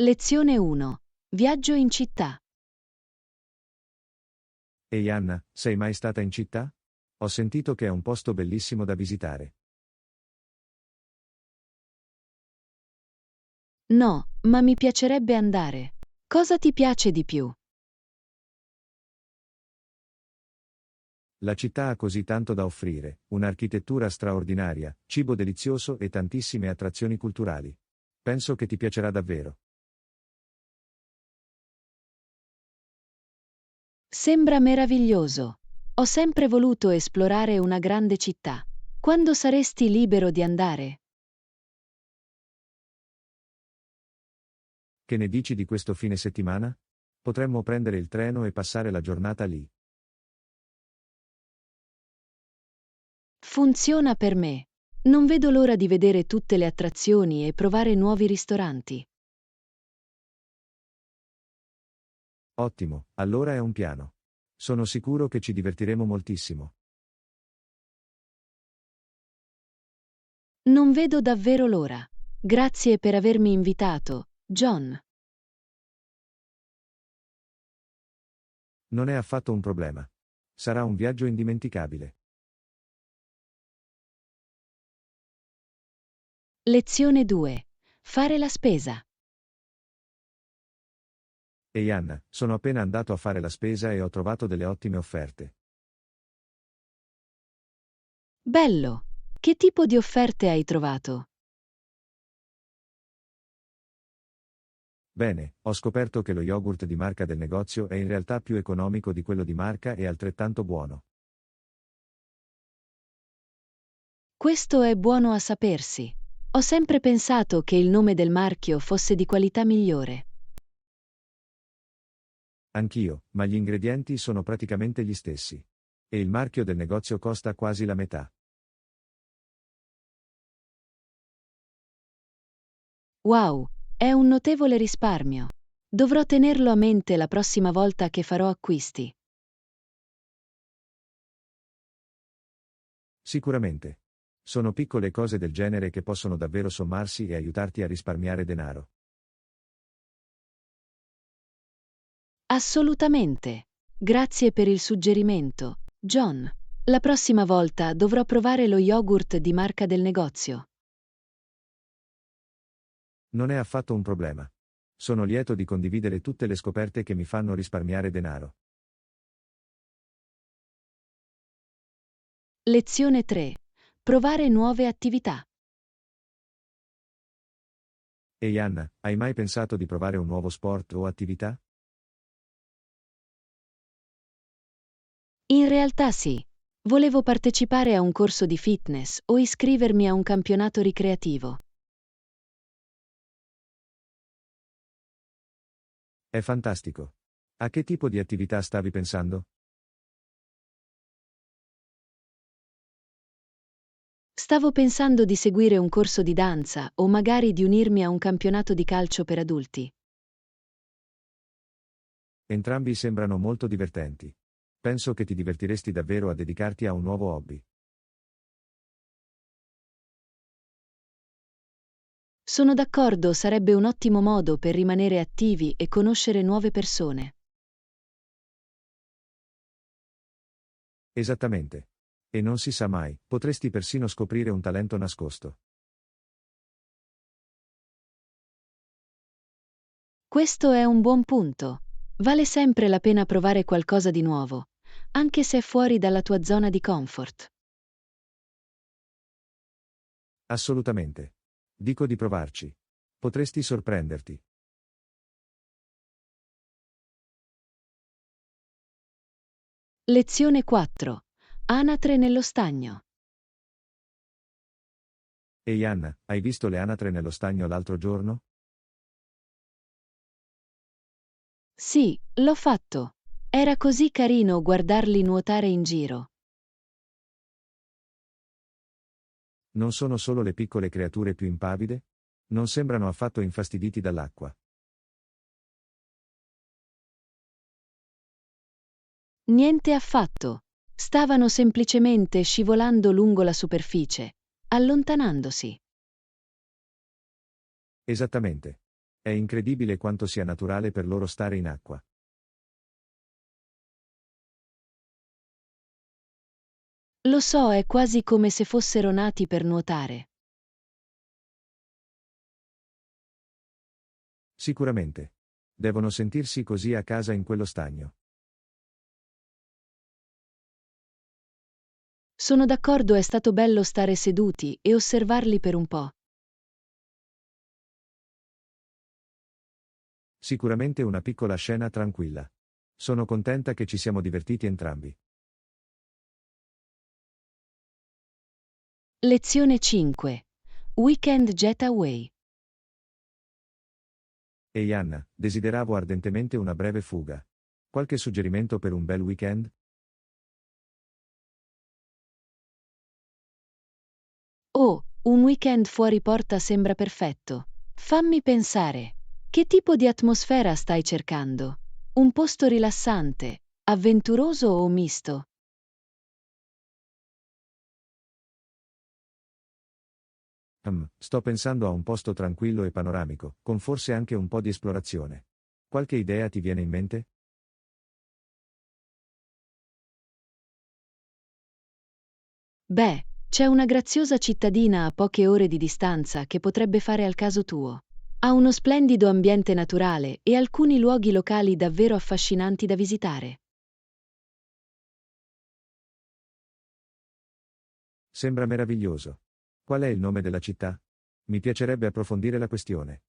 Lezione 1. Viaggio in città. Ehi Anna, sei mai stata in città? Ho sentito che è un posto bellissimo da visitare. No, ma mi piacerebbe andare. Cosa ti piace di più? La città ha così tanto da offrire, un'architettura straordinaria, cibo delizioso e tantissime attrazioni culturali. Penso che ti piacerà davvero. Sembra meraviglioso. Ho sempre voluto esplorare una grande città. Quando saresti libero di andare? Che ne dici di questo fine settimana? Potremmo prendere il treno e passare la giornata lì. Funziona per me. Non vedo l'ora di vedere tutte le attrazioni e provare nuovi ristoranti. Ottimo, allora è un piano. Sono sicuro che ci divertiremo moltissimo. Non vedo davvero l'ora. Grazie per avermi invitato, John. Non è affatto un problema. Sarà un viaggio indimenticabile. Lezione 2. Fare la spesa. Ehi Anna, sono appena andato a fare la spesa e ho trovato delle ottime offerte. Bello! Che tipo di offerte hai trovato? Bene, ho scoperto che lo yogurt di marca del negozio è in realtà più economico di quello di marca e altrettanto buono. Questo è buono a sapersi. Ho sempre pensato che il nome del marchio fosse di qualità migliore. Anch'io, ma gli ingredienti sono praticamente gli stessi. E il marchio del negozio costa quasi la metà. Wow, è un notevole risparmio. Dovrò tenerlo a mente la prossima volta che farò acquisti. Sicuramente. Sono piccole cose del genere che possono davvero sommarsi e aiutarti a risparmiare denaro. Assolutamente. Grazie per il suggerimento, John. La prossima volta dovrò provare lo yogurt di marca del negozio. Non è affatto un problema. Sono lieto di condividere tutte le scoperte che mi fanno risparmiare denaro. Lezione 3. Provare nuove attività. Ehi Anna, hai mai pensato di provare un nuovo sport o attività? In realtà sì. Volevo partecipare a un corso di fitness o iscrivermi a un campionato ricreativo. È fantastico. A che tipo di attività stavi pensando? Stavo pensando di seguire un corso di danza o magari di unirmi a un campionato di calcio per adulti. Entrambi sembrano molto divertenti. Penso che ti divertiresti davvero a dedicarti a un nuovo hobby. Sono d'accordo, sarebbe un ottimo modo per rimanere attivi e conoscere nuove persone. Esattamente. E non si sa mai, potresti persino scoprire un talento nascosto. Questo è un buon punto. Vale sempre la pena provare qualcosa di nuovo, anche se è fuori dalla tua zona di comfort. Assolutamente. Dico di provarci. Potresti sorprenderti. Lezione 4. Anatre nello stagno. Ehi Anna, hai visto le anatre nello stagno l'altro giorno? Sì, l'ho fatto. Era così carino guardarli nuotare in giro. Non sono solo le piccole creature più impavide? Non sembrano affatto infastiditi dall'acqua. Niente affatto. Stavano semplicemente scivolando lungo la superficie, allontanandosi. Esattamente. È incredibile quanto sia naturale per loro stare in acqua. Lo so, è quasi come se fossero nati per nuotare. Sicuramente. Devono sentirsi così a casa in quello stagno. Sono d'accordo, è stato bello stare seduti e osservarli per un po'. Sicuramente una piccola scena tranquilla. Sono contenta che ci siamo divertiti entrambi. Lezione 5. Weekend Getaway. Ehi Anna, desideravo ardentemente una breve fuga. Qualche suggerimento per un bel weekend? Oh, un weekend fuori porta sembra perfetto. Fammi pensare. Che tipo di atmosfera stai cercando? Un posto rilassante, avventuroso o misto? Sto pensando a un posto tranquillo e panoramico, con forse anche un po' di esplorazione. Qualche idea ti viene in mente? Beh, c'è una graziosa cittadina a poche ore di distanza che potrebbe fare al caso tuo. Ha uno splendido ambiente naturale e alcuni luoghi locali davvero affascinanti da visitare. Sembra meraviglioso. Qual è il nome della città? Mi piacerebbe approfondire la questione.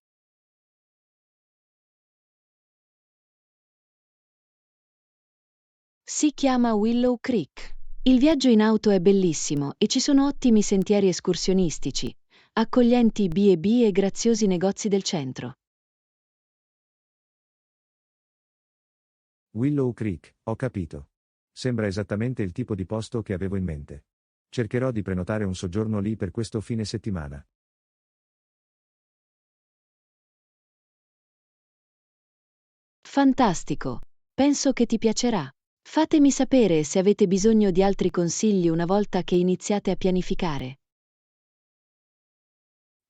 Si chiama Willow Creek. Il viaggio in auto è bellissimo e ci sono ottimi sentieri escursionistici, accoglienti B&B e graziosi negozi del centro. Willow Creek, ho capito. Sembra esattamente il tipo di posto che avevo in mente. Cercherò di prenotare un soggiorno lì per questo fine settimana. Fantastico! Penso che ti piacerà. Fatemi sapere se avete bisogno di altri consigli una volta che iniziate a pianificare.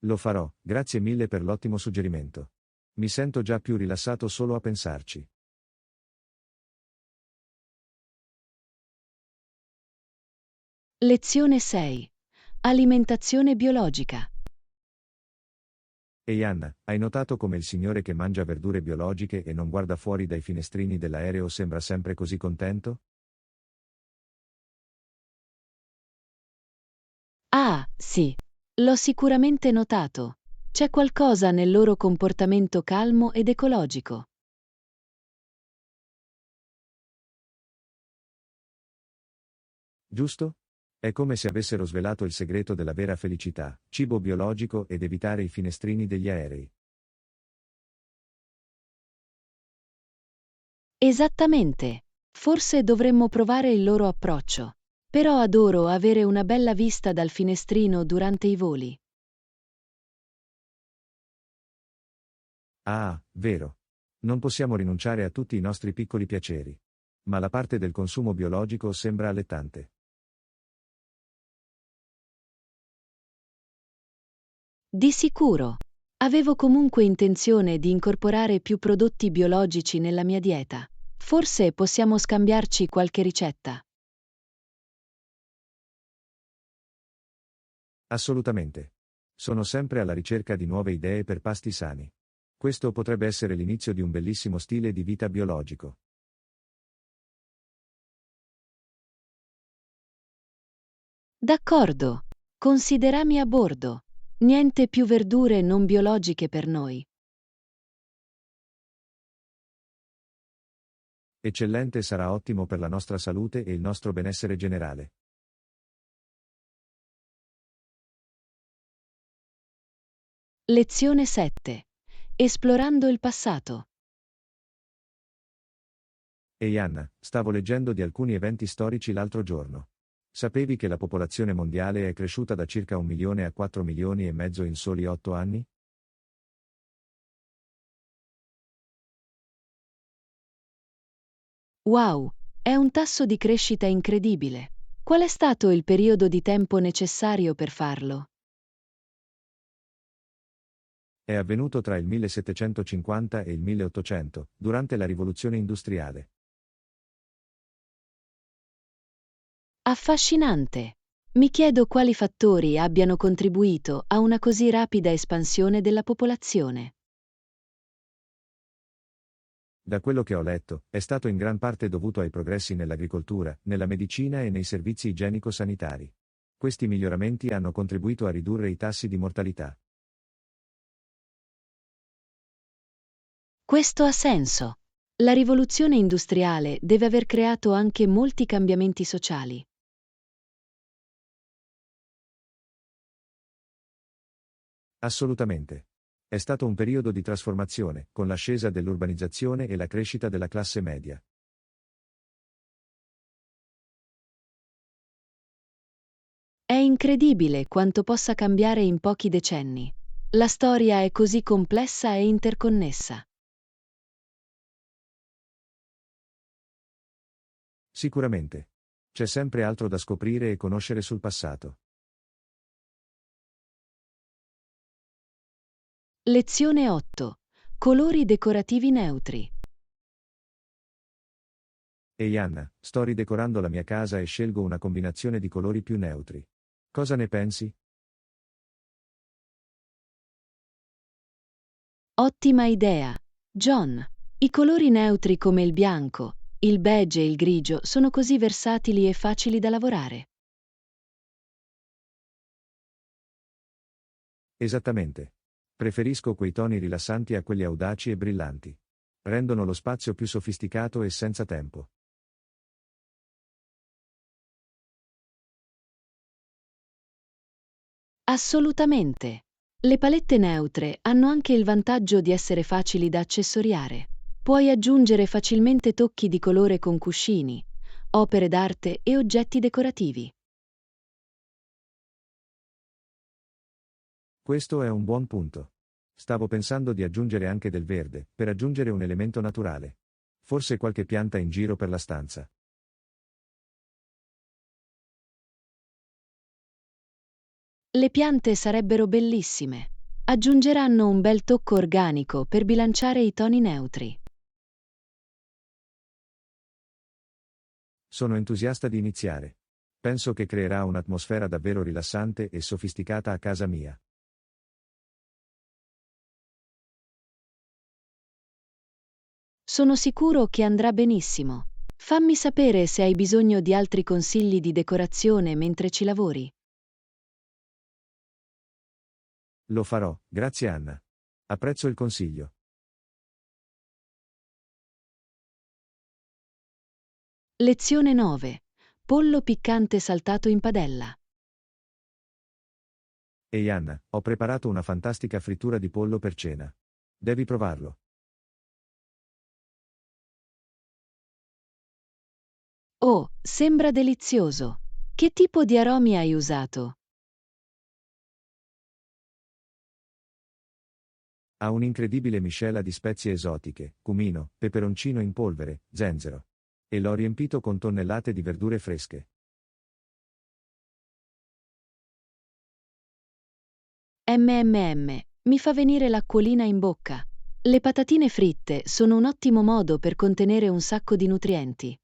Lo farò, grazie mille per l'ottimo suggerimento. Mi sento già più rilassato solo a pensarci. Lezione 6. Alimentazione biologica. Ehi Anna, hai notato come il signore che mangia verdure biologiche e non guarda fuori dai finestrini dell'aereo sembra sempre così contento? Ah, sì. L'ho sicuramente notato. C'è qualcosa nel loro comportamento calmo ed ecologico. Giusto? È come se avessero svelato il segreto della vera felicità, cibo biologico ed evitare i finestrini degli aerei. Esattamente. Forse dovremmo provare il loro approccio. Però adoro avere una bella vista dal finestrino durante i voli. Ah, vero. Non possiamo rinunciare a tutti i nostri piccoli piaceri. Ma la parte del consumo biologico sembra allettante. Di sicuro. Avevo comunque intenzione di incorporare più prodotti biologici nella mia dieta. Forse possiamo scambiarci qualche ricetta. Assolutamente. Sono sempre alla ricerca di nuove idee per pasti sani. Questo potrebbe essere l'inizio di un bellissimo stile di vita biologico. D'accordo. Considerami a bordo. Niente più verdure non biologiche per noi. Eccellente, sarà ottimo per la nostra salute e il nostro benessere generale. Lezione 7. Esplorando il passato. Ehi Anna, stavo leggendo di alcuni eventi storici l'altro giorno. Sapevi che la popolazione mondiale è cresciuta da circa 1 milione a 4 milioni e mezzo in soli 8 anni? Wow, è un tasso di crescita incredibile. Qual è stato il periodo di tempo necessario per farlo? È avvenuto tra il 1750 e il 1800, durante la rivoluzione industriale. Affascinante. Mi chiedo quali fattori abbiano contribuito a una così rapida espansione della popolazione. Da quello che ho letto, è stato in gran parte dovuto ai progressi nell'agricoltura, nella medicina e nei servizi igienico-sanitari. Questi miglioramenti hanno contribuito a ridurre i tassi di mortalità. Questo ha senso. La rivoluzione industriale deve aver creato anche molti cambiamenti sociali. Assolutamente. È stato un periodo di trasformazione, con l'ascesa dell'urbanizzazione e la crescita della classe media. È incredibile quanto possa cambiare in pochi decenni. La storia è così complessa e interconnessa. Sicuramente. C'è sempre altro da scoprire e conoscere sul passato. Lezione 8. Colori decorativi neutri. Ehi Anna, sto ridecorando la mia casa e scelgo una combinazione di colori più neutri. Cosa ne pensi? Ottima idea. John. I colori neutri come il bianco, il beige e il grigio sono così versatili e facili da lavorare. Esattamente. Preferisco quei toni rilassanti a quelli audaci e brillanti. Rendono lo spazio più sofisticato e senza tempo. Assolutamente. Le palette neutre hanno anche il vantaggio di essere facili da accessoriare. Puoi aggiungere facilmente tocchi di colore con cuscini, opere d'arte e oggetti decorativi. Questo è un buon punto. Stavo pensando di aggiungere anche del verde, per aggiungere un elemento naturale. Forse qualche pianta in giro per la stanza. Le piante sarebbero bellissime. Aggiungeranno un bel tocco organico per bilanciare i toni neutri. Sono entusiasta di iniziare. Penso che creerà un'atmosfera davvero rilassante e sofisticata a casa mia. Sono sicuro che andrà benissimo. Fammi sapere se hai bisogno di altri consigli di decorazione mentre ci lavori. Lo farò, grazie Anna. Apprezzo il consiglio. Lezione 9. Pollo piccante saltato in padella. Ehi Anna, ho preparato una fantastica frittura di pollo per cena. Devi provarlo. Oh, sembra delizioso. Che tipo di aromi hai usato? Ha un'incredibile miscela di spezie esotiche, cumino, peperoncino in polvere, zenzero. E l'ho riempito con tonnellate di verdure fresche. Mi fa venire l'acquolina in bocca. Le patatine fritte sono un ottimo modo per contenere un sacco di nutrienti.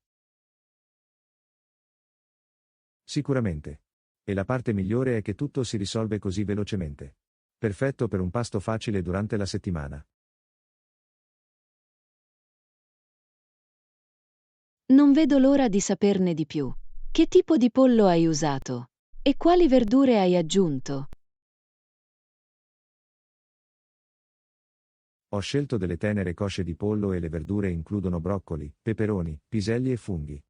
Sicuramente. E la parte migliore è che tutto si risolve così velocemente. Perfetto per un pasto facile durante la settimana. Non vedo l'ora di saperne di più. Che tipo di pollo hai usato? E quali verdure hai aggiunto? Ho scelto delle tenere cosce di pollo e le verdure includono broccoli, peperoni, piselli e funghi.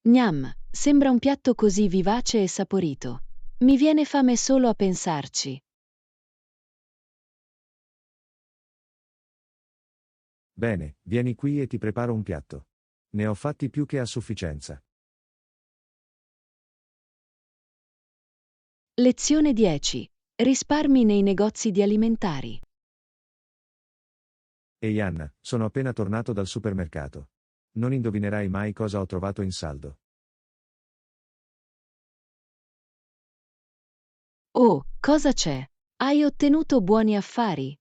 Gnam, sembra un piatto così vivace e saporito. Mi viene fame solo a pensarci. Bene, vieni qui e ti preparo un piatto. Ne ho fatti più che a sufficienza. Lezione 10. Risparmi nei negozi di alimentari. Ehi Anna, sono appena tornato dal supermercato. Non indovinerai mai cosa ho trovato in saldo. Oh, cosa c'è? Hai ottenuto buoni affari?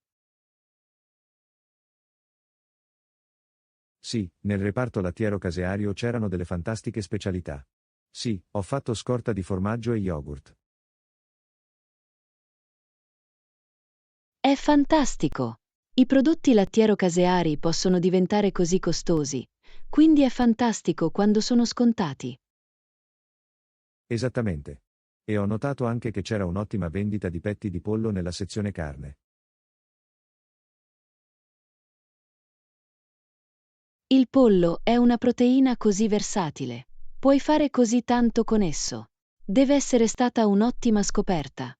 Sì, nel reparto lattiero-caseario c'erano delle fantastiche specialità. Sì, ho fatto scorta di formaggio e yogurt. È fantastico! I prodotti lattiero-caseari possono diventare così costosi, quindi è fantastico quando sono scontati. Esattamente. E ho notato anche che c'era un'ottima vendita di petti di pollo nella sezione carne. Il pollo è una proteina così versatile. Puoi fare così tanto con esso. Deve essere stata un'ottima scoperta.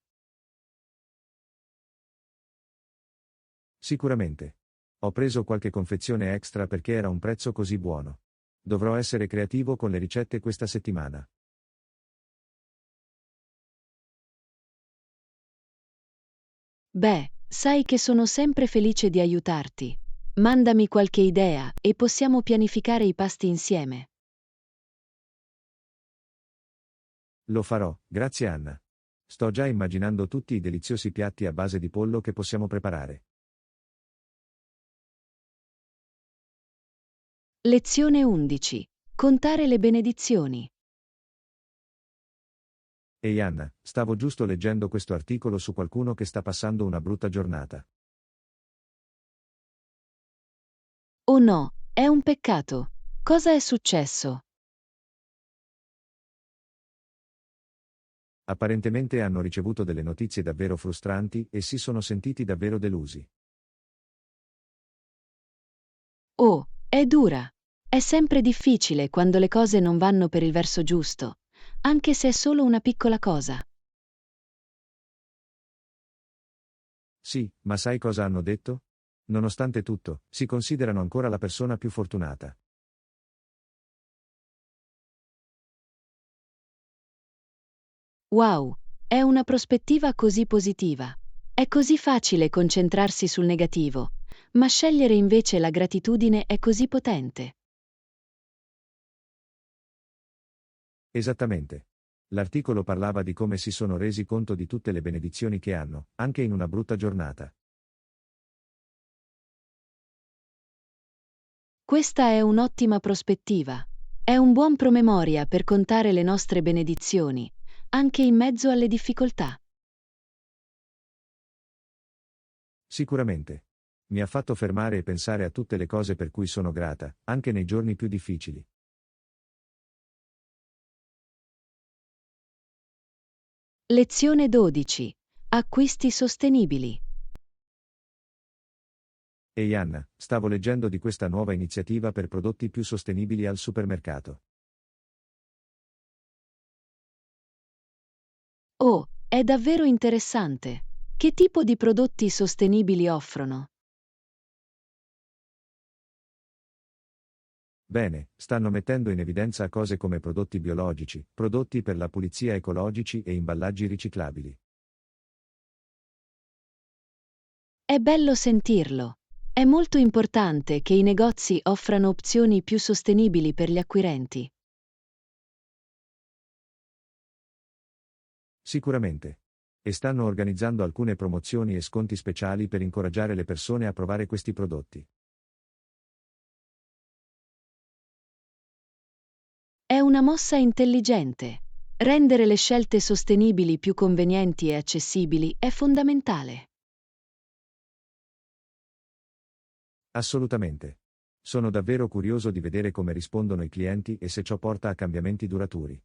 Sicuramente. Ho preso qualche confezione extra perché era un prezzo così buono. Dovrò essere creativo con le ricette questa settimana. Beh, sai che sono sempre felice di aiutarti. Mandami qualche idea e possiamo pianificare i pasti insieme. Lo farò, grazie Anna. Sto già immaginando tutti i deliziosi piatti a base di pollo che possiamo preparare. Lezione 11. Contare le benedizioni. Ehi Anna, stavo giusto leggendo questo articolo su qualcuno che sta passando una brutta giornata. Oh no, è un peccato. Cosa è successo? Apparentemente hanno ricevuto delle notizie davvero frustranti e si sono sentiti davvero delusi. Oh, è dura. È sempre difficile quando le cose non vanno per il verso giusto, anche se è solo una piccola cosa. Sì, ma sai cosa hanno detto? Nonostante tutto, si considerano ancora la persona più fortunata. Wow, è una prospettiva così positiva. È così facile concentrarsi sul negativo, ma scegliere invece la gratitudine è così potente. Esattamente. L'articolo parlava di come si sono resi conto di tutte le benedizioni che hanno, anche in una brutta giornata. Questa è un'ottima prospettiva. È un buon promemoria per contare le nostre benedizioni, anche in mezzo alle difficoltà. Sicuramente. Mi ha fatto fermare e pensare a tutte le cose per cui sono grata, anche nei giorni più difficili. Lezione 12. Acquisti sostenibili. Ehi Anna, stavo leggendo di questa nuova iniziativa per prodotti più sostenibili al supermercato. Oh, è davvero interessante. Che tipo di prodotti sostenibili offrono? Bene, stanno mettendo in evidenza cose come prodotti biologici, prodotti per la pulizia ecologici e imballaggi riciclabili. È bello sentirlo. È molto importante che i negozi offrano opzioni più sostenibili per gli acquirenti. Sicuramente. E stanno organizzando alcune promozioni e sconti speciali per incoraggiare le persone a provare questi prodotti. È una mossa intelligente. Rendere le scelte sostenibili più convenienti e accessibili è fondamentale. Assolutamente. Sono davvero curioso di vedere come rispondono i clienti e se ciò porta a cambiamenti duraturi.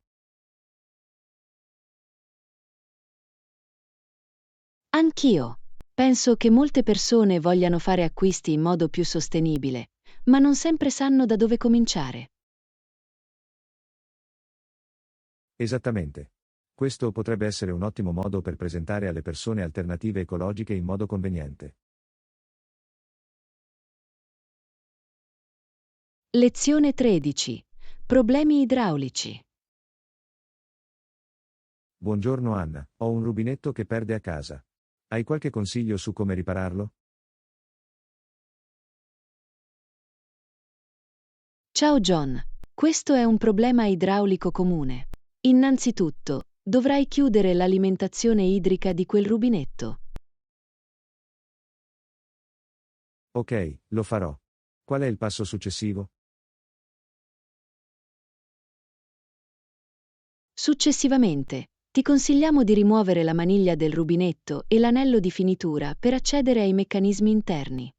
Anch'io. Penso che molte persone vogliano fare acquisti in modo più sostenibile, ma non sempre sanno da dove cominciare. Esattamente. Questo potrebbe essere un ottimo modo per presentare alle persone alternative ecologiche in modo conveniente. Lezione 13. Problemi idraulici. Buongiorno Anna, ho un rubinetto che perde a casa. Hai qualche consiglio su come ripararlo? Ciao John. Questo è un problema idraulico comune. Innanzitutto, dovrai chiudere l'alimentazione idrica di quel rubinetto. Ok, lo farò. Qual è il passo successivo? Successivamente, ti consigliamo di rimuovere la maniglia del rubinetto e l'anello di finitura per accedere ai meccanismi interni.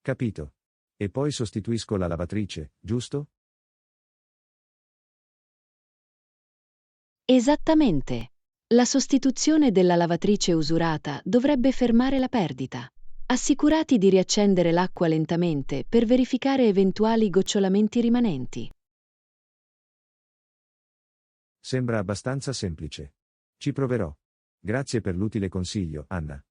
Capito. E poi sostituisco la lavatrice, giusto? Esattamente. La sostituzione della lavatrice usurata dovrebbe fermare la perdita. Assicurati di riaccendere l'acqua lentamente per verificare eventuali gocciolamenti rimanenti. Sembra abbastanza semplice. Ci proverò. Grazie per l'utile consiglio, Anna.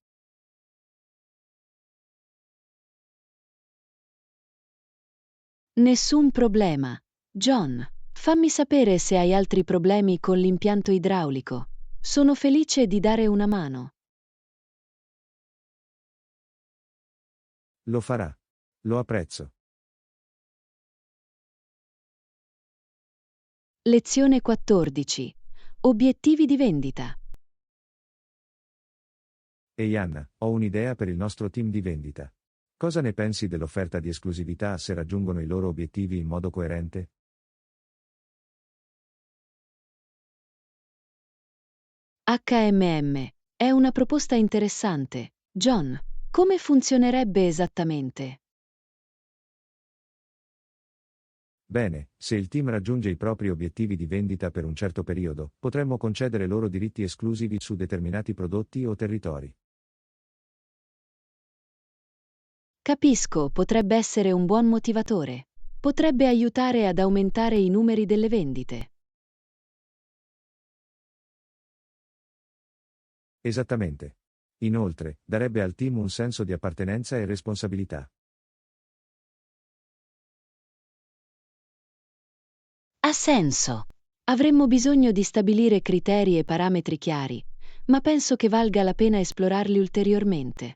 Nessun problema. John, fammi sapere se hai altri problemi con l'impianto idraulico. Sono felice di dare una mano. Lo farà. Lo apprezzo. Lezione 14. Obiettivi di vendita. Ehi Anna, ho un'idea per il nostro team di vendita. Cosa ne pensi dell'offerta di esclusività se raggiungono i loro obiettivi in modo coerente? HMM. È una proposta interessante. John, come funzionerebbe esattamente? Bene, se il team raggiunge i propri obiettivi di vendita per un certo periodo, potremmo concedere loro diritti esclusivi su determinati prodotti o territori. Capisco, potrebbe essere un buon motivatore. Potrebbe aiutare ad aumentare i numeri delle vendite. Esattamente. Inoltre, darebbe al team un senso di appartenenza e responsabilità. Ha senso. Avremmo bisogno di stabilire criteri e parametri chiari, ma penso che valga la pena esplorarli ulteriormente.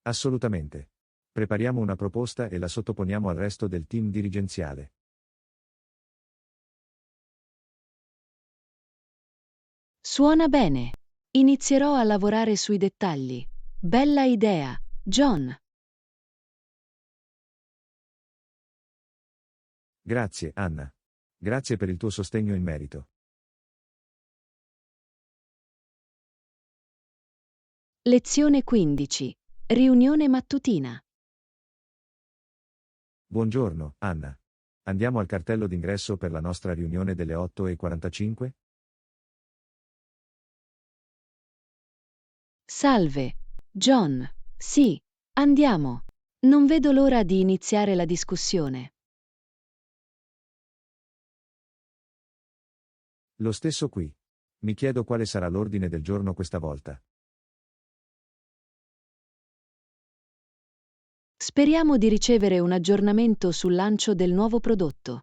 Assolutamente. Prepariamo una proposta e la sottoponiamo al resto del team dirigenziale. Suona bene. Inizierò a lavorare sui dettagli. Bella idea, John. Grazie, Anna. Grazie per il tuo sostegno in merito. Lezione 15. Riunione mattutina. Buongiorno, Anna. Andiamo al cartello d'ingresso per la nostra riunione delle 8:45? Salve. John. Sì, andiamo. Non vedo l'ora di iniziare la discussione. Lo stesso qui. Mi chiedo quale sarà l'ordine del giorno questa volta. Speriamo di ricevere un aggiornamento sul lancio del nuovo prodotto.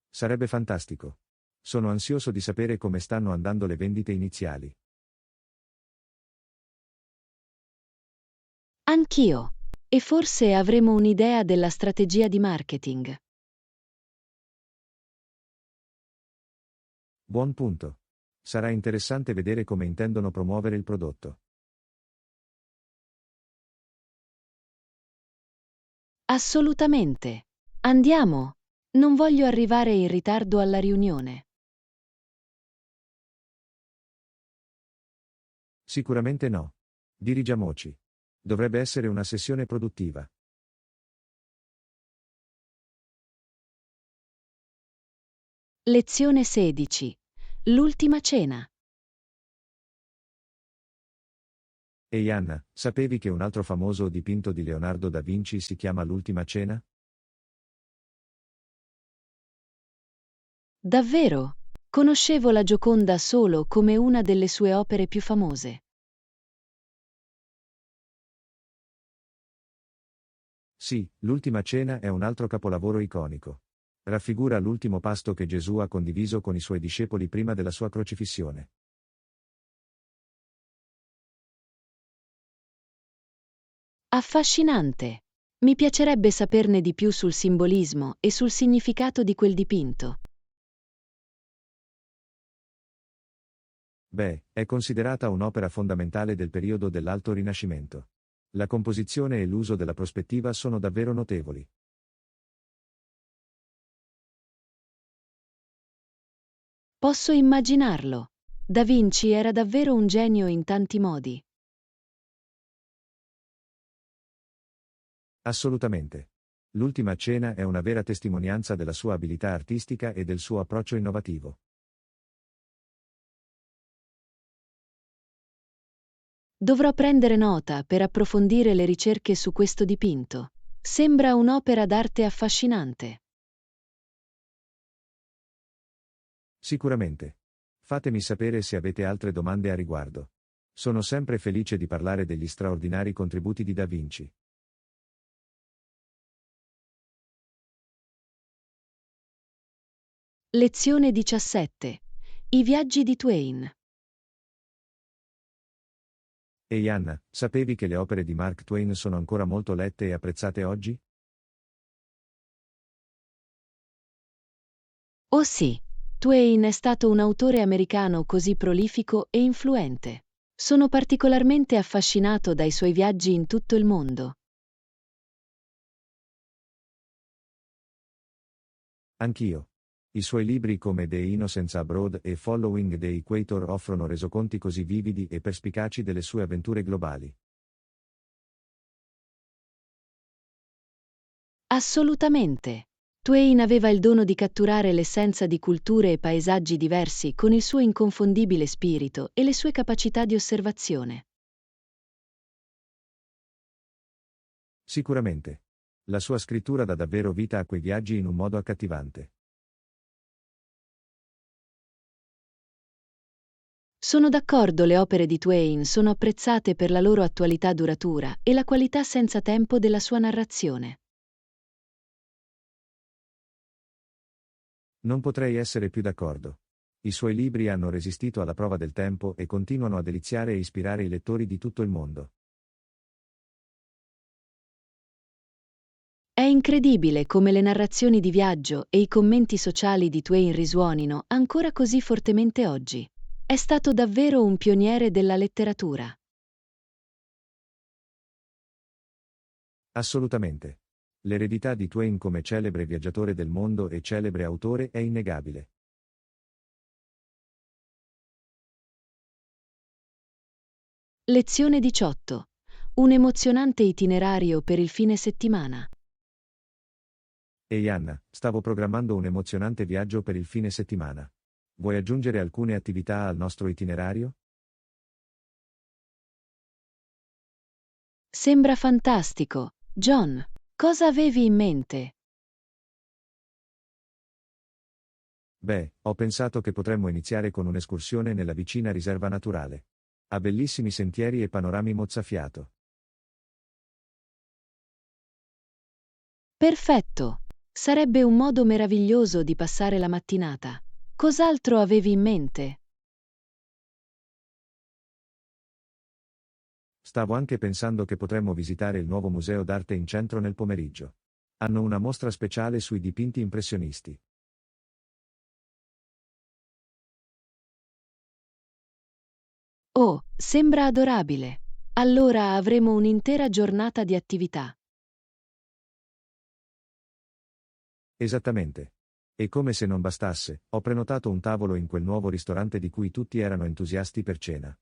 Sarebbe fantastico. Sono ansioso di sapere come stanno andando le vendite iniziali. Anch'io. E forse avremo un'idea della strategia di marketing. Buon punto. Sarà interessante vedere come intendono promuovere il prodotto. Assolutamente. Andiamo. Non voglio arrivare in ritardo alla riunione. Sicuramente no. Dirigiamoci. Dovrebbe essere una sessione produttiva. Lezione 16. L'ultima cena. Ehi Anna, sapevi che un altro famoso dipinto di Leonardo da Vinci si chiama L'ultima cena? Davvero? Conoscevo la Gioconda solo come una delle sue opere più famose. Sì, L'ultima cena è un altro capolavoro iconico. Raffigura l'ultimo pasto che Gesù ha condiviso con i suoi discepoli prima della sua crocifissione. Affascinante. Mi piacerebbe saperne di più sul simbolismo e sul significato di quel dipinto. Beh, è considerata un'opera fondamentale del periodo dell'Alto Rinascimento. La composizione e l'uso della prospettiva sono davvero notevoli. Posso immaginarlo. Da Vinci era davvero un genio in tanti modi. Assolutamente. L'Ultima Cena è una vera testimonianza della sua abilità artistica e del suo approccio innovativo. Dovrò prendere nota per approfondire le ricerche su questo dipinto. Sembra un'opera d'arte affascinante. Sicuramente. Fatemi sapere se avete altre domande a riguardo. Sono sempre felice di parlare degli straordinari contributi di Da Vinci. Lezione 17. I viaggi di Twain. Ehi Anna, sapevi che le opere di Mark Twain sono ancora molto lette e apprezzate oggi? Oh sì, Twain è stato un autore americano così prolifico e influente. Sono particolarmente affascinato dai suoi viaggi in tutto il mondo. Anch'io. I suoi libri come The Innocents Abroad e Following the Equator offrono resoconti così vividi e perspicaci delle sue avventure globali. Assolutamente. Twain aveva il dono di catturare l'essenza di culture e paesaggi diversi con il suo inconfondibile spirito e le sue capacità di osservazione. Sicuramente. La sua scrittura dà davvero vita a quei viaggi in un modo accattivante. Sono d'accordo, le opere di Twain sono apprezzate per la loro attualità duratura e la qualità senza tempo della sua narrazione. Non potrei essere più d'accordo. I suoi libri hanno resistito alla prova del tempo e continuano a deliziare e ispirare i lettori di tutto il mondo. È incredibile come le narrazioni di viaggio e i commenti sociali di Twain risuonino ancora così fortemente oggi. È stato davvero un pioniere della letteratura. Assolutamente. L'eredità di Twain come celebre viaggiatore del mondo e celebre autore è innegabile. Lezione 18. Un emozionante itinerario per il fine settimana. Ehi Anna, stavo programmando un emozionante viaggio per il fine settimana. Vuoi aggiungere alcune attività al nostro itinerario? Sembra fantastico. John, cosa avevi in mente? Beh, ho pensato che potremmo iniziare con un'escursione nella vicina riserva naturale. Ha bellissimi sentieri e panorami mozzafiato. Perfetto. Sarebbe un modo meraviglioso di passare la mattinata. Cos'altro avevi in mente? Stavo anche pensando che potremmo visitare il nuovo museo d'arte in centro nel pomeriggio. Hanno una mostra speciale sui dipinti impressionisti. Oh, sembra adorabile. Allora avremo un'intera giornata di attività. Esattamente. E come se non bastasse, ho prenotato un tavolo in quel nuovo ristorante di cui tutti erano entusiasti per cena.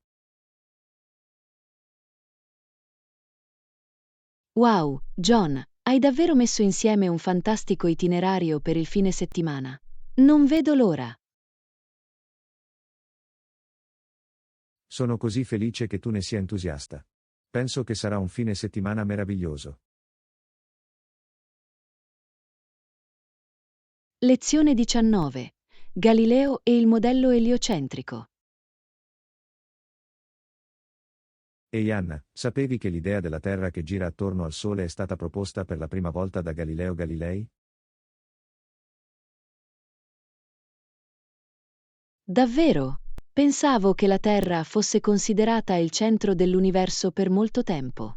Wow, John, hai davvero messo insieme un fantastico itinerario per il fine settimana. Non vedo l'ora. Sono così felice che tu ne sia entusiasta. Penso che sarà un fine settimana meraviglioso. Lezione 19. Galileo e il modello eliocentrico. Ehi Anna, sapevi che l'idea della Terra che gira attorno al Sole è stata proposta per la prima volta da Galileo Galilei? Davvero? Pensavo che la Terra fosse considerata il centro dell'universo per molto tempo.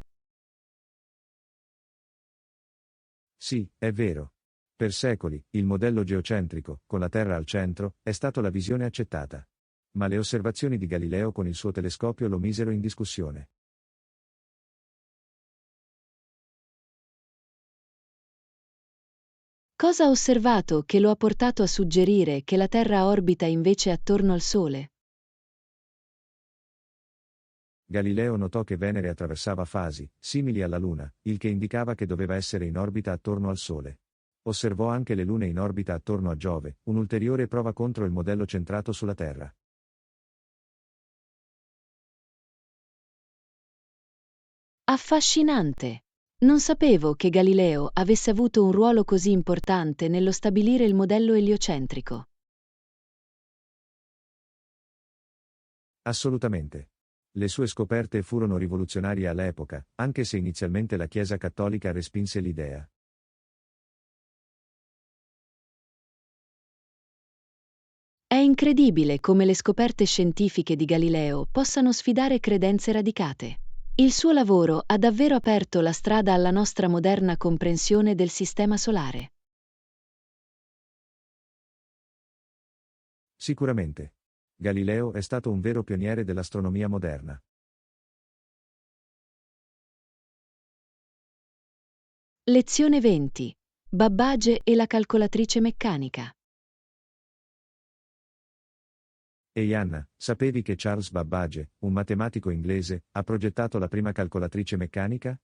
Sì, è vero. Per secoli, il modello geocentrico, con la Terra al centro, è stato la visione accettata. Ma le osservazioni di Galileo con il suo telescopio lo misero in discussione. Cosa ha osservato che lo ha portato a suggerire che la Terra orbita invece attorno al Sole? Galileo notò che Venere attraversava fasi, simili alla Luna, il che indicava che doveva essere in orbita attorno al Sole. Osservò anche le lune in orbita attorno a Giove, un'ulteriore prova contro il modello centrato sulla Terra. Affascinante! Non sapevo che Galileo avesse avuto un ruolo così importante nello stabilire il modello eliocentrico. Assolutamente. Le sue scoperte furono rivoluzionarie all'epoca, anche se inizialmente la Chiesa cattolica respinse l'idea. È incredibile come le scoperte scientifiche di Galileo possano sfidare credenze radicate. Il suo lavoro ha davvero aperto la strada alla nostra moderna comprensione del Sistema Solare. Sicuramente. Galileo è stato un vero pioniere dell'astronomia moderna. Lezione 20. Babbage e la calcolatrice meccanica. Ehi Anna, sapevi che Charles Babbage, un matematico inglese, ha progettato la prima calcolatrice meccanica?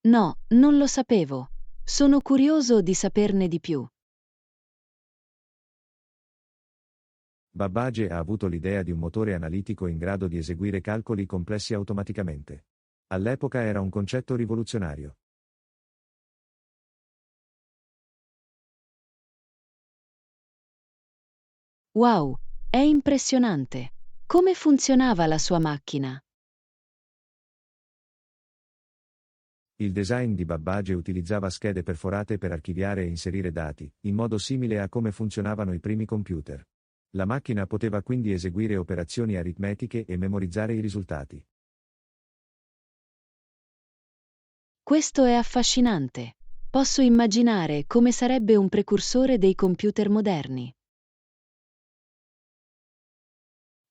No, non lo sapevo. Sono curioso di saperne di più. Babbage ha avuto l'idea di un motore analitico in grado di eseguire calcoli complessi automaticamente. All'epoca era un concetto rivoluzionario. Wow, è impressionante. Come funzionava la sua macchina? Il design di Babbage utilizzava schede perforate per archiviare e inserire dati, in modo simile a come funzionavano i primi computer. La macchina poteva quindi eseguire operazioni aritmetiche e memorizzare i risultati. Questo è affascinante. Posso immaginare come sarebbe un precursore dei computer moderni.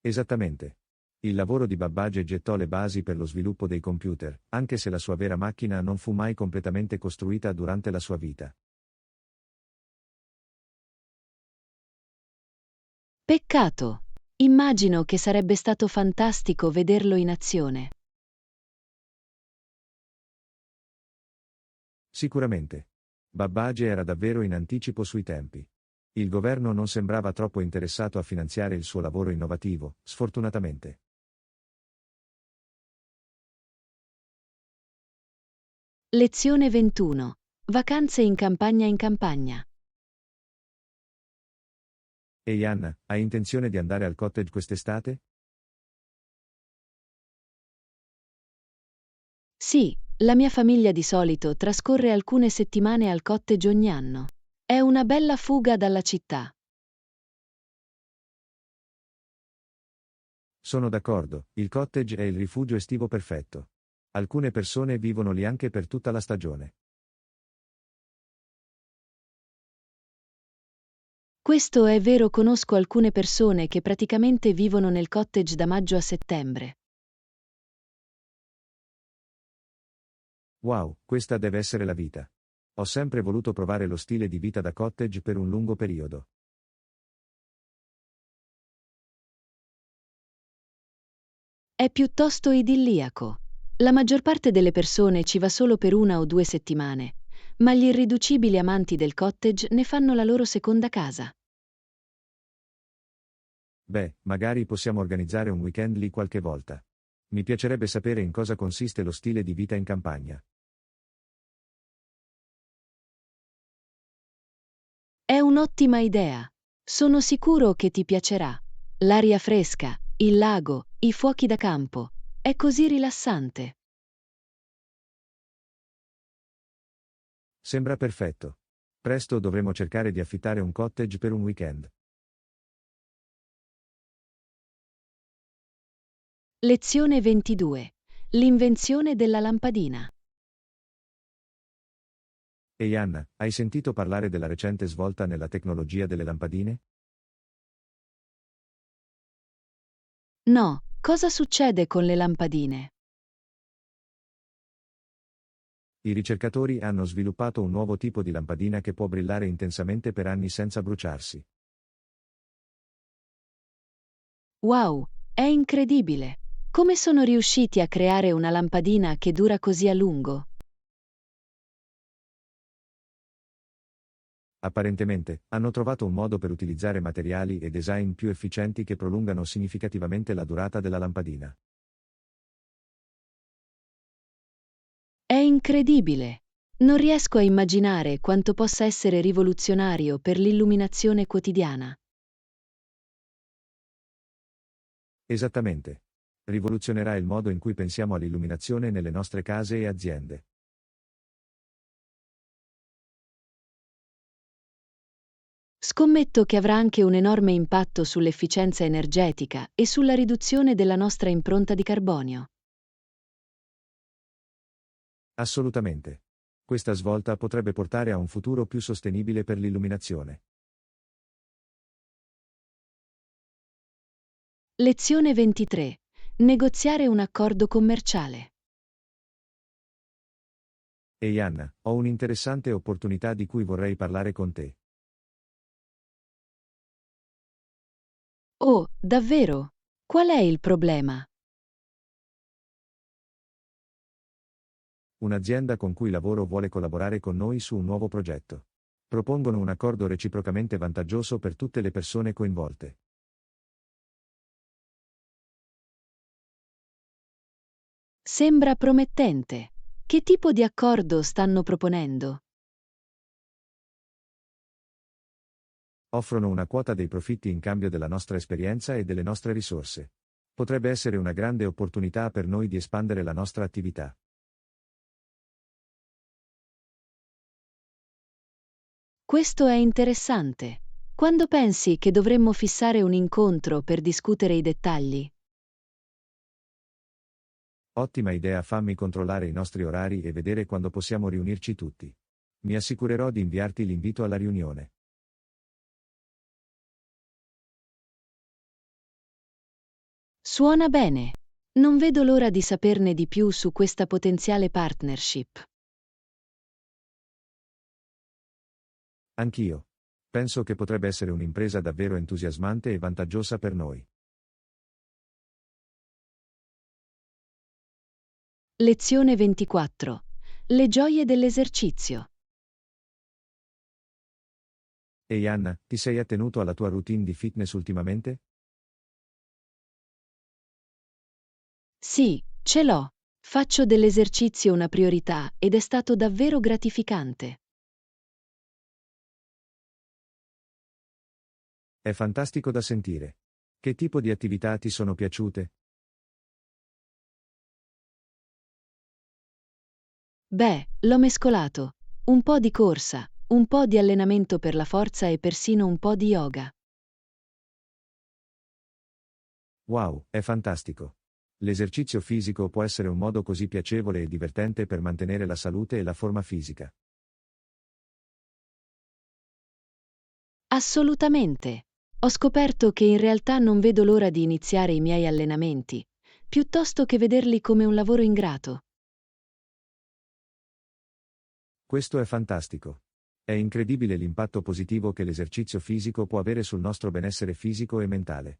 Esattamente. Il lavoro di Babbage gettò le basi per lo sviluppo dei computer, anche se la sua vera macchina non fu mai completamente costruita durante la sua vita. Peccato. Immagino che sarebbe stato fantastico vederlo in azione. Sicuramente. Babbage era davvero in anticipo sui tempi. Il governo non sembrava troppo interessato a finanziare il suo lavoro innovativo, sfortunatamente. Lezione 21. Vacanze in campagna in campagna. Ehi Anna, hai intenzione di andare al cottage quest'estate? Sì, la mia famiglia di solito trascorre alcune settimane al cottage ogni anno. È una bella fuga dalla città. Sono d'accordo, il cottage è il rifugio estivo perfetto. Alcune persone vivono lì anche per tutta la stagione. Questo è vero, conosco alcune persone che praticamente vivono nel cottage da maggio a settembre. Wow, questa deve essere la vita. Ho sempre voluto provare lo stile di vita da cottage per un lungo periodo. È piuttosto idilliaco. La maggior parte delle persone ci va solo per 1 o 2 settimane, ma gli irriducibili amanti del cottage ne fanno la loro seconda casa. Beh, magari possiamo organizzare un weekend lì qualche volta. Mi piacerebbe sapere in cosa consiste lo stile di vita in campagna. È un'ottima idea. Sono sicuro che ti piacerà. L'aria fresca, il lago, i fuochi da campo. È così rilassante. Sembra perfetto. Presto dovremo cercare di affittare un cottage per un weekend. Lezione 22. l'invenzione della lampadina. Ehi Anna, hai sentito parlare della recente svolta nella tecnologia delle lampadine? No, cosa succede con le lampadine? I ricercatori hanno sviluppato un nuovo tipo di lampadina che può brillare intensamente per anni senza bruciarsi. Wow, è incredibile! Come sono riusciti a creare una lampadina che dura così a lungo? Apparentemente, hanno trovato un modo per utilizzare materiali e design più efficienti che prolungano significativamente la durata della lampadina. È incredibile! Non riesco a immaginare quanto possa essere rivoluzionario per l'illuminazione quotidiana. Esattamente. Rivoluzionerà il modo in cui pensiamo all'illuminazione nelle nostre case e aziende. Scommetto che avrà anche un enorme impatto sull'efficienza energetica e sulla riduzione della nostra impronta di carbonio. Assolutamente. Questa svolta potrebbe portare a un futuro più sostenibile per l'illuminazione. Lezione 23. Negoziare un accordo commerciale. Ehi Anna, ho un'interessante opportunità di cui vorrei parlare con te. Oh, davvero? Qual è il problema? Un'azienda con cui lavoro vuole collaborare con noi su un nuovo progetto. Propongono un accordo reciprocamente vantaggioso per tutte le persone coinvolte. Sembra promettente. Che tipo di accordo stanno proponendo? Offrono una quota dei profitti in cambio della nostra esperienza e delle nostre risorse. Potrebbe essere una grande opportunità per noi di espandere la nostra attività. Questo è interessante. Quando pensi che dovremmo fissare un incontro per discutere i dettagli? Ottima idea, fammi controllare i nostri orari e vedere quando possiamo riunirci tutti. Mi assicurerò di inviarti l'invito alla riunione. Suona bene. Non vedo l'ora di saperne di più su questa potenziale partnership. Anch'io. Penso che potrebbe essere un'impresa davvero entusiasmante e vantaggiosa per noi. Lezione 24. Le gioie dell'esercizio. Ehi Anna, ti sei attenuto alla tua routine di fitness ultimamente? Sì, ce l'ho. Faccio dell'esercizio una priorità ed è stato davvero gratificante. È fantastico da sentire. Che tipo di attività ti sono piaciute? Beh, l'ho mescolato. Un po' di corsa, un po' di allenamento per la forza e persino un po' di yoga. Wow, è fantastico. L'esercizio fisico può essere un modo così piacevole e divertente per mantenere la salute e la forma fisica. Assolutamente. Ho scoperto che in realtà non vedo l'ora di iniziare i miei allenamenti, piuttosto che vederli come un lavoro ingrato. Questo è fantastico. È incredibile l'impatto positivo che l'esercizio fisico può avere sul nostro benessere fisico e mentale.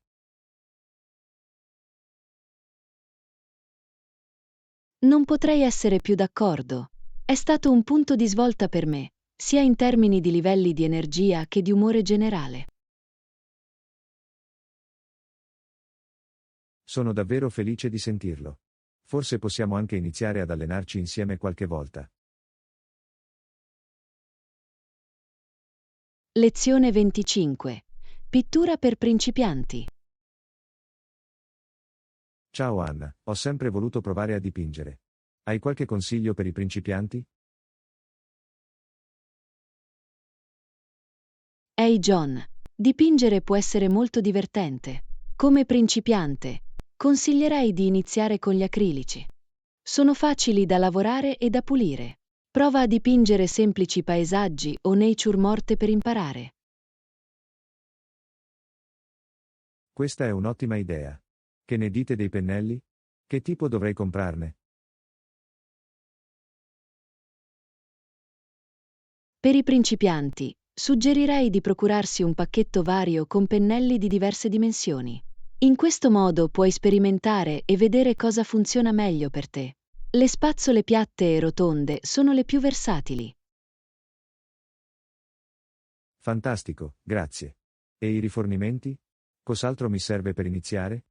Non potrei essere più d'accordo. È stato un punto di svolta per me, sia in termini di livelli di energia che di umore generale. Sono davvero felice di sentirlo. Forse possiamo anche iniziare ad allenarci insieme qualche volta. Lezione 25. Pittura per principianti. Ciao Anna, ho sempre voluto provare a dipingere. Hai qualche consiglio per i principianti? Ehi John, dipingere può essere molto divertente. Come principiante, consiglierei di iniziare con gli acrilici. Sono facili da lavorare e da pulire. Prova a dipingere semplici paesaggi o nature morte per imparare. Questa è un'ottima idea. Che ne dite dei pennelli? Che tipo dovrei comprarne? Per i principianti, suggerirei di procurarsi un pacchetto vario con pennelli di diverse dimensioni. In questo modo puoi sperimentare e vedere cosa funziona meglio per te. Le spazzole piatte e rotonde sono le più versatili. Fantastico, grazie. E i rifornimenti? Cos'altro mi serve per iniziare?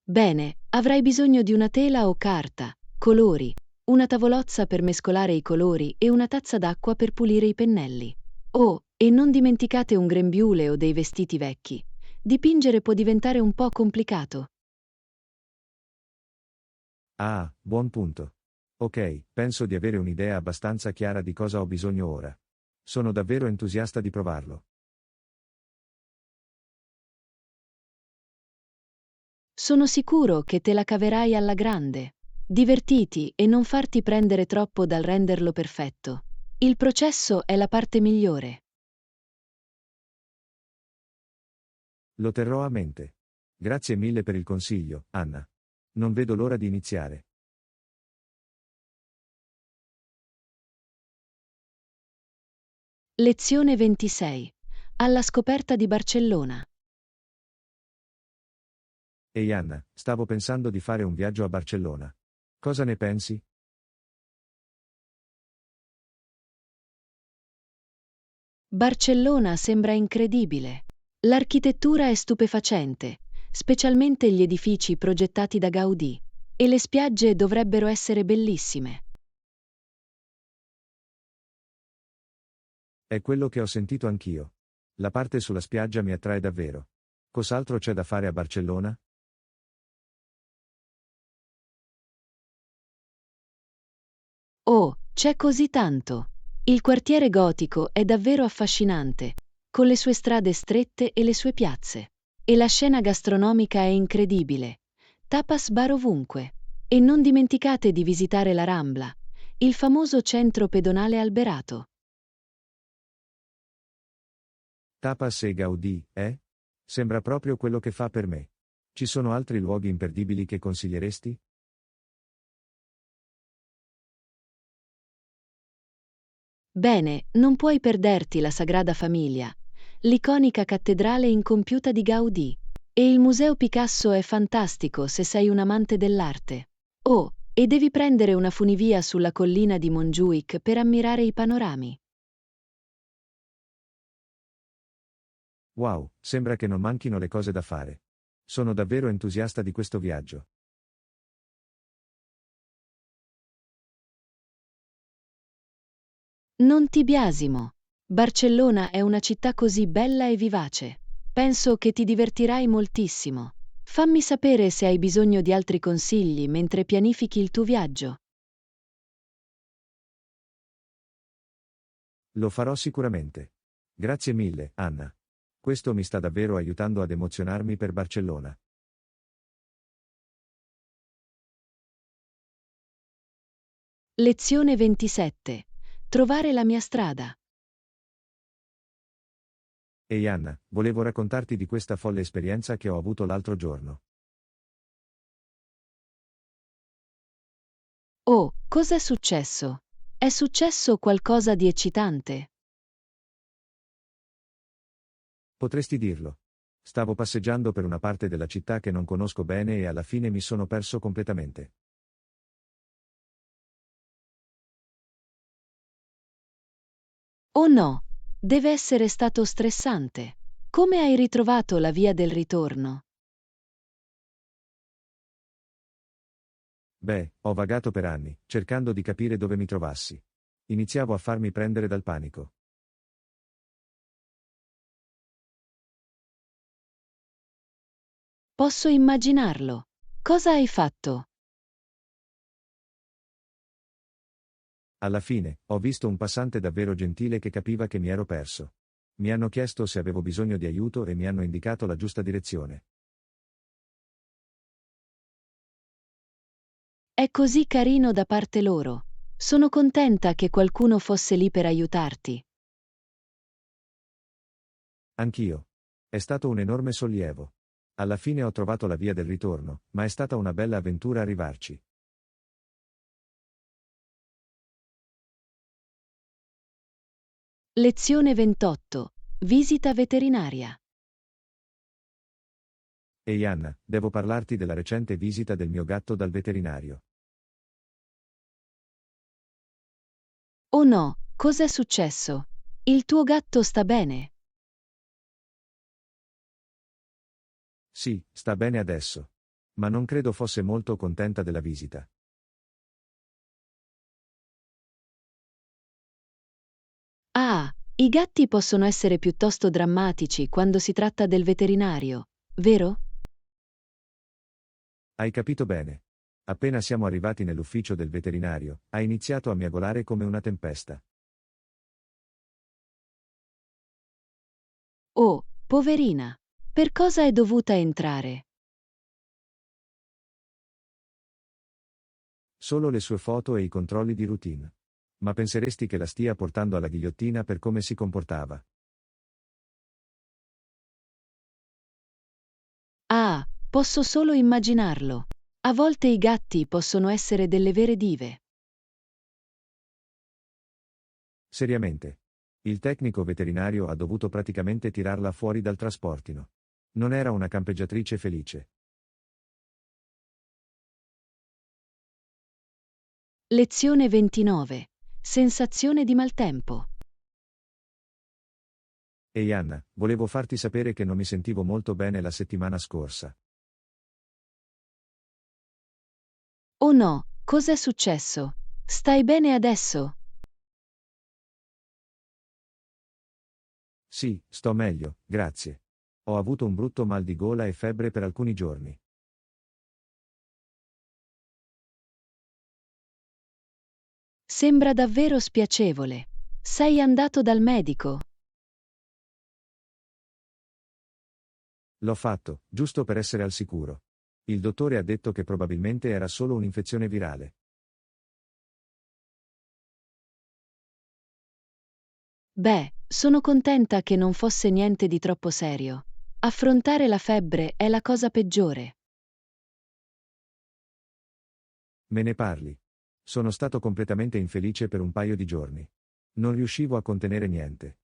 Bene, avrai bisogno di una tela o carta, colori, una tavolozza per mescolare i colori e una tazza d'acqua per pulire i pennelli. Oh, e non dimenticate un grembiule o dei vestiti vecchi. Dipingere può diventare un po' complicato. Ah, buon punto. Ok, penso di avere un'idea abbastanza chiara di cosa ho bisogno ora. Sono davvero entusiasta di provarlo. Sono sicuro che te la caverai alla grande. Divertiti e non farti prendere troppo dal renderlo perfetto. Il processo è la parte migliore. Lo terrò a mente. Grazie mille per il consiglio, Anna. Non vedo l'ora di iniziare. Lezione 26. Alla scoperta di Barcellona. Ehi Anna, stavo pensando di fare un viaggio a Barcellona. Cosa ne pensi? Barcellona sembra incredibile. L'architettura è stupefacente, specialmente gli edifici progettati da Gaudì, e le spiagge dovrebbero essere bellissime. È quello che ho sentito anch'io. La parte sulla spiaggia mi attrae davvero. Cos'altro c'è da fare a Barcellona? Oh, c'è così tanto! Il quartiere gotico è davvero affascinante, con le sue strade strette e le sue piazze. E la scena gastronomica è incredibile. Tapas bar ovunque. E non dimenticate di visitare la Rambla, il famoso centro pedonale alberato. Tapas e Gaudì, eh? Sembra proprio quello che fa per me. Ci sono altri luoghi imperdibili che consiglieresti? Bene, non puoi perderti la Sagrada Famiglia, l'iconica cattedrale incompiuta di Gaudì. E il Museo Picasso è fantastico se sei un amante dell'arte. Oh, e devi prendere una funivia sulla collina di Montjuïc per ammirare i panorami. Wow, sembra che non manchino le cose da fare. Sono davvero entusiasta di questo viaggio. Non ti biasimo. Barcellona è una città così bella e vivace. Penso che ti divertirai moltissimo. Fammi sapere se hai bisogno di altri consigli mentre pianifichi il tuo viaggio. Lo farò sicuramente. Grazie mille, Anna. Questo mi sta davvero aiutando ad emozionarmi per Barcellona. Lezione 27. Trovare la mia strada. Ehi Anna, volevo raccontarti di questa folle esperienza che ho avuto l'altro giorno. Oh, cos'è successo? È successo qualcosa di eccitante? Potresti dirlo. Stavo passeggiando per una parte della città che non conosco bene e alla fine mi sono perso completamente. Oh no, deve essere stato stressante. Come hai ritrovato la via del ritorno? Beh, ho vagato per anni, cercando di capire dove mi trovassi. Iniziavo a farmi prendere dal panico. Posso immaginarlo. Cosa hai fatto? Alla fine, ho visto un passante davvero gentile che capiva che mi ero perso. Mi hanno chiesto se avevo bisogno di aiuto e mi hanno indicato la giusta direzione. È così carino da parte loro. Sono contenta che qualcuno fosse lì per aiutarti. Anch'io. È stato un enorme sollievo. Alla fine ho trovato la via del ritorno, ma è stata una bella avventura arrivarci. Lezione 28. Visita veterinaria. Ehi Anna, devo parlarti della recente visita del mio gatto dal veterinario. Oh no, cos'è successo? Il tuo gatto sta bene? Sì, sta bene adesso. Ma non credo fosse molto contenta della visita. Ah, i gatti possono essere piuttosto drammatici quando si tratta del veterinario, vero? Hai capito bene. Appena siamo arrivati nell'ufficio del veterinario, ha iniziato a miagolare come una tempesta. Oh, poverina. Per cosa è dovuta entrare? Solo le sue foto e i controlli di routine. Ma penseresti che la stia portando alla ghigliottina per come si comportava? Ah, posso solo immaginarlo. A volte i gatti possono essere delle vere dive. Seriamente. Il tecnico veterinario ha dovuto praticamente tirarla fuori dal trasportino. Non era una campeggiatrice felice. Lezione 29. Sensazione di maltempo. Ehi Anna, volevo farti sapere che non mi sentivo molto bene la settimana scorsa. Oh no, cos'è successo? Stai bene adesso? Sì, sto meglio, grazie. Ho avuto un brutto mal di gola e febbre per alcuni giorni. Sembra davvero spiacevole. Sei andato dal medico? L'ho fatto, giusto per essere al sicuro. Il dottore ha detto che probabilmente era solo un'infezione virale. Beh, sono contenta che non fosse niente di troppo serio. Affrontare la febbre è la cosa peggiore. Me ne parli. Sono stato completamente infelice per un paio di giorni. Non riuscivo a contenere niente.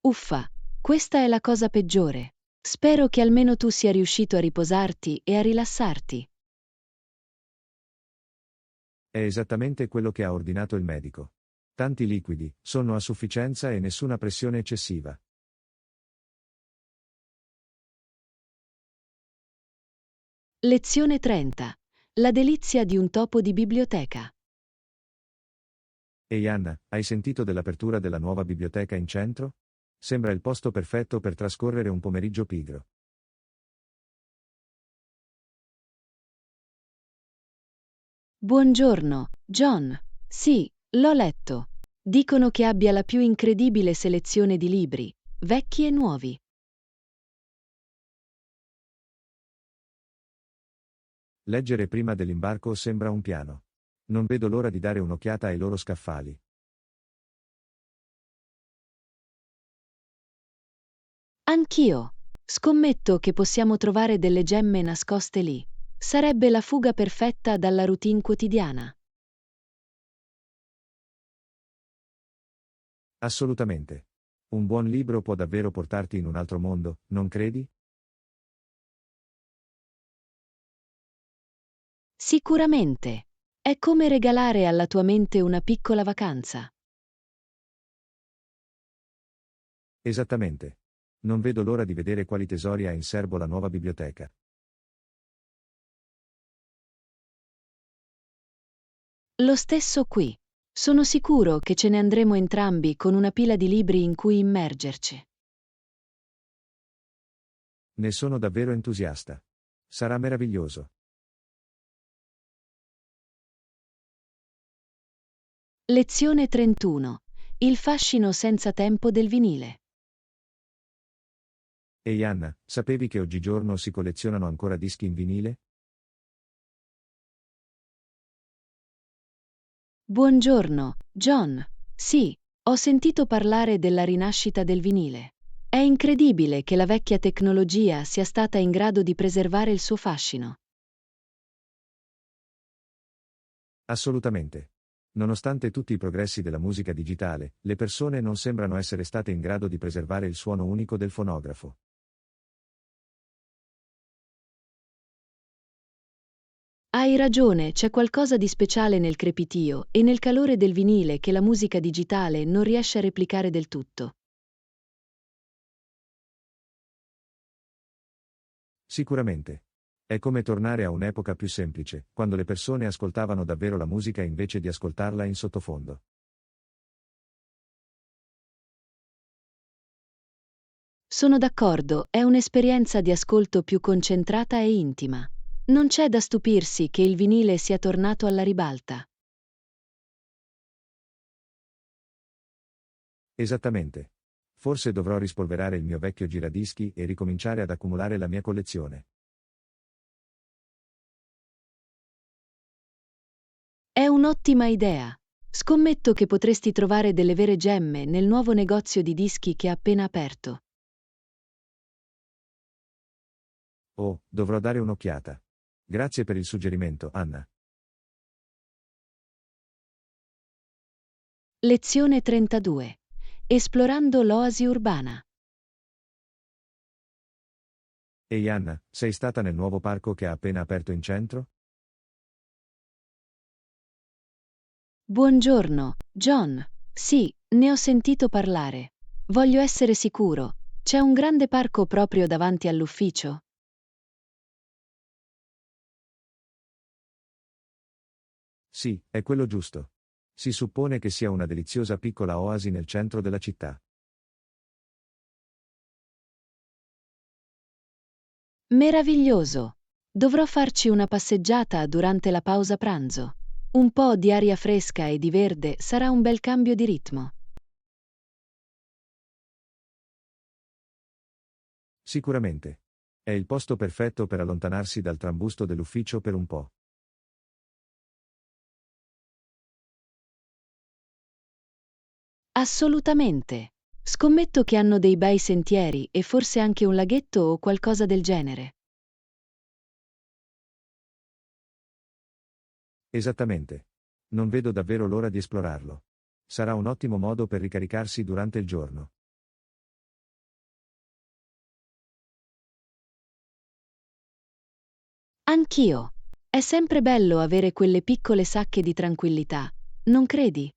Uffa, questa è la cosa peggiore. Spero che almeno tu sia riuscito a riposarti e a rilassarti. È esattamente quello che ha ordinato il medico. Tanti liquidi, sonno a sufficienza e nessuna pressione eccessiva. Lezione 30. La delizia di un topo di biblioteca. Ehi Anna, hai sentito dell'apertura della nuova biblioteca in centro? Sembra il posto perfetto per trascorrere un pomeriggio pigro. Buongiorno, John. Sì, l'ho letto. Dicono che abbia la più incredibile selezione di libri, vecchi e nuovi. Leggere prima dell'imbarco sembra un piano. Non vedo l'ora di dare un'occhiata ai loro scaffali. Anch'io. Scommetto che possiamo trovare delle gemme nascoste lì. Sarebbe la fuga perfetta dalla routine quotidiana. Assolutamente. Un buon libro può davvero portarti in un altro mondo, non credi? Sicuramente. È come regalare alla tua mente una piccola vacanza. Esattamente. Non vedo l'ora di vedere quali tesori ha in serbo la nuova biblioteca. Lo stesso qui. Sono sicuro che ce ne andremo entrambi con una pila di libri in cui immergerci. Ne sono davvero entusiasta. Sarà meraviglioso. Lezione 31. Il fascino senza tempo del vinile. Ehi Anna, sapevi che oggigiorno si collezionano ancora dischi in vinile? Buongiorno, John. Sì, ho sentito parlare della rinascita del vinile. È incredibile che la vecchia tecnologia sia stata in grado di preservare il suo fascino. Assolutamente. Nonostante tutti i progressi della musica digitale, le persone non sembrano essere state in grado di preservare il suono unico del fonografo. Hai ragione, c'è qualcosa di speciale nel crepitio e nel calore del vinile che la musica digitale non riesce a replicare del tutto. Sicuramente. È come tornare a un'epoca più semplice, quando le persone ascoltavano davvero la musica invece di ascoltarla in sottofondo. Sono d'accordo, è un'esperienza di ascolto più concentrata e intima. Non c'è da stupirsi che il vinile sia tornato alla ribalta. Esattamente. Forse dovrò rispolverare il mio vecchio giradischi e ricominciare ad accumulare la mia collezione. È un'ottima idea. Scommetto che potresti trovare delle vere gemme nel nuovo negozio di dischi che ha appena aperto. Oh, dovrò dare un'occhiata. Grazie per il suggerimento, Anna. Lezione 32. Esplorando l'oasi urbana. Ehi Anna, sei stata nel nuovo parco che ha appena aperto in centro? Buongiorno, John. Sì, ne ho sentito parlare. Voglio essere sicuro. C'è un grande parco proprio davanti all'ufficio? Sì, è quello giusto. Si suppone che sia una deliziosa piccola oasi nel centro della città. Meraviglioso! Dovrò farci una passeggiata durante la pausa pranzo. Un po' di aria fresca e di verde sarà un bel cambio di ritmo. Sicuramente. È il posto perfetto per allontanarsi dal trambusto dell'ufficio per un po'. Assolutamente. Scommetto che hanno dei bei sentieri e forse anche un laghetto o qualcosa del genere. Esattamente. Non vedo davvero l'ora di esplorarlo. Sarà un ottimo modo per ricaricarsi durante il giorno. Anch'io. È sempre bello avere quelle piccole sacche di tranquillità, non credi?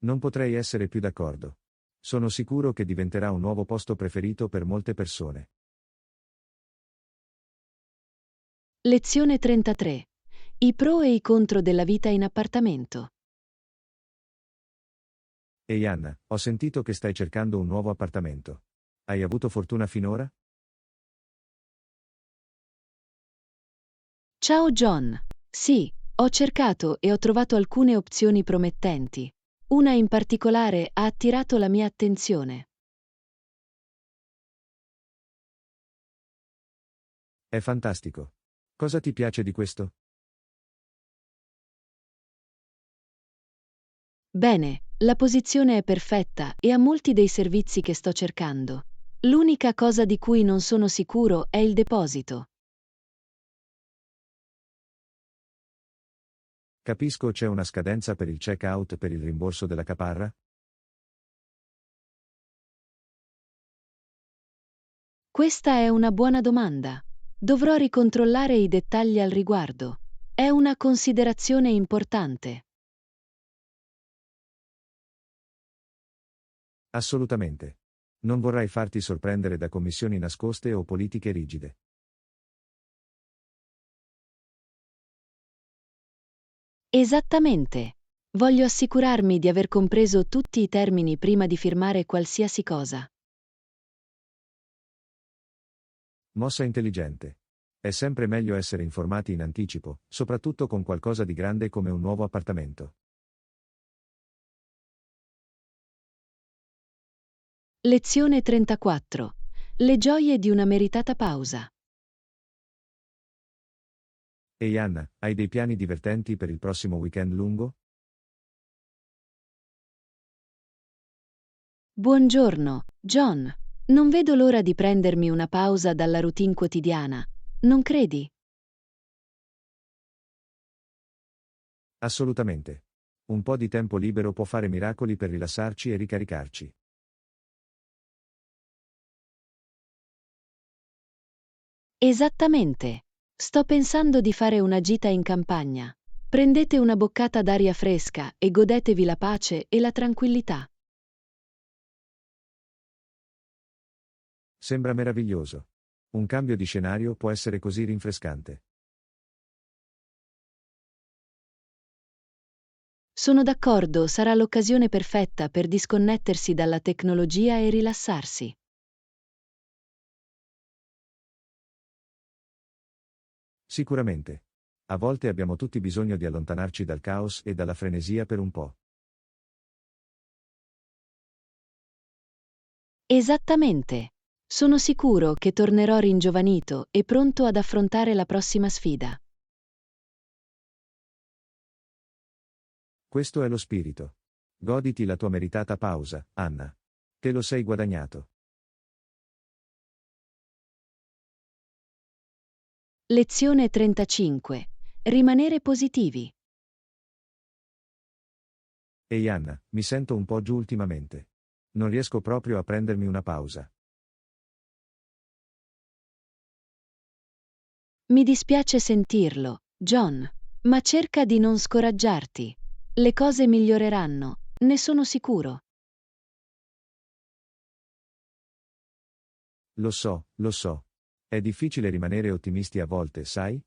Non potrei essere più d'accordo. Sono sicuro che diventerà un nuovo posto preferito per molte persone. Lezione 33. I pro e i contro della vita in appartamento. Ehi Anna, ho sentito che stai cercando un nuovo appartamento. Hai avuto fortuna finora? Ciao John. Sì, ho cercato e ho trovato alcune opzioni promettenti. Una in particolare ha attirato la mia attenzione. È fantastico. Cosa ti piace di questo? Bene, la posizione è perfetta e ha molti dei servizi che sto cercando. L'unica cosa di cui non sono sicuro è il deposito. Capisco, c'è una scadenza per il check-out per il rimborso della caparra? Questa è una buona domanda. Dovrò ricontrollare i dettagli al riguardo. È una considerazione importante. Assolutamente. Non vorrai farti sorprendere da commissioni nascoste o politiche rigide. Esattamente. Voglio assicurarmi di aver compreso tutti i termini prima di firmare qualsiasi cosa. Mossa intelligente. È sempre meglio essere informati in anticipo, soprattutto con qualcosa di grande come un nuovo appartamento. Lezione 34. Le gioie di una meritata pausa. Ehi Anna, hai dei piani divertenti per il prossimo weekend lungo? Buongiorno, John. Non vedo l'ora di prendermi una pausa dalla routine quotidiana. Non credi? Assolutamente. Un po' di tempo libero può fare miracoli per rilassarci e ricaricarci. Esattamente. Sto pensando di fare una gita in campagna. Prendete una boccata d'aria fresca e godetevi la pace e la tranquillità. Sembra meraviglioso. Un cambio di scenario può essere così rinfrescante. Sono d'accordo, sarà l'occasione perfetta per disconnettersi dalla tecnologia e rilassarsi. Sicuramente. A volte abbiamo tutti bisogno di allontanarci dal caos e dalla frenesia per un po'. Esattamente. Sono sicuro che tornerò ringiovanito e pronto ad affrontare la prossima sfida. Questo è lo spirito. Goditi la tua meritata pausa, Anna. Te lo sei guadagnato. Lezione 35. Rimanere positivi. Ehi Anna, mi sento un po' giù ultimamente. Non riesco proprio a prendermi una pausa. Mi dispiace sentirlo, John, ma cerca di non scoraggiarti. Le cose miglioreranno, ne sono sicuro. Lo so, lo so. È difficile rimanere ottimisti a volte, sai?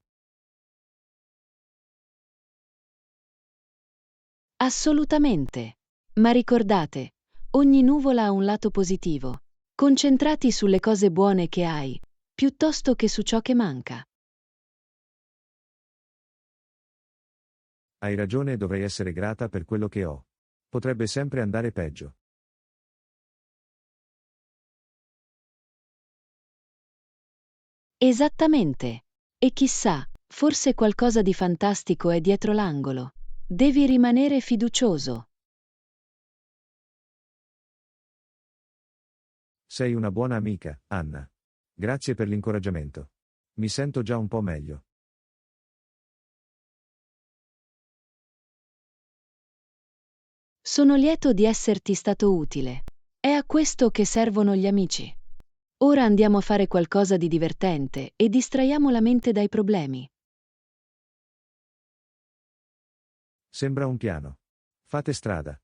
Assolutamente. Ma ricordate, ogni nuvola ha un lato positivo. Concentrati sulle cose buone che hai, piuttosto che su ciò che manca. Hai ragione e dovrei essere grata per quello che ho. Potrebbe sempre andare peggio. Esattamente. E chissà, forse qualcosa di fantastico è dietro l'angolo. Devi rimanere fiducioso. Sei una buona amica, Anna. Grazie per l'incoraggiamento. Mi sento già un po' meglio. Sono lieto di esserti stato utile. È a questo che servono gli amici. Ora andiamo a fare qualcosa di divertente e distraiamo la mente dai problemi. Sembra un piano. Fate strada.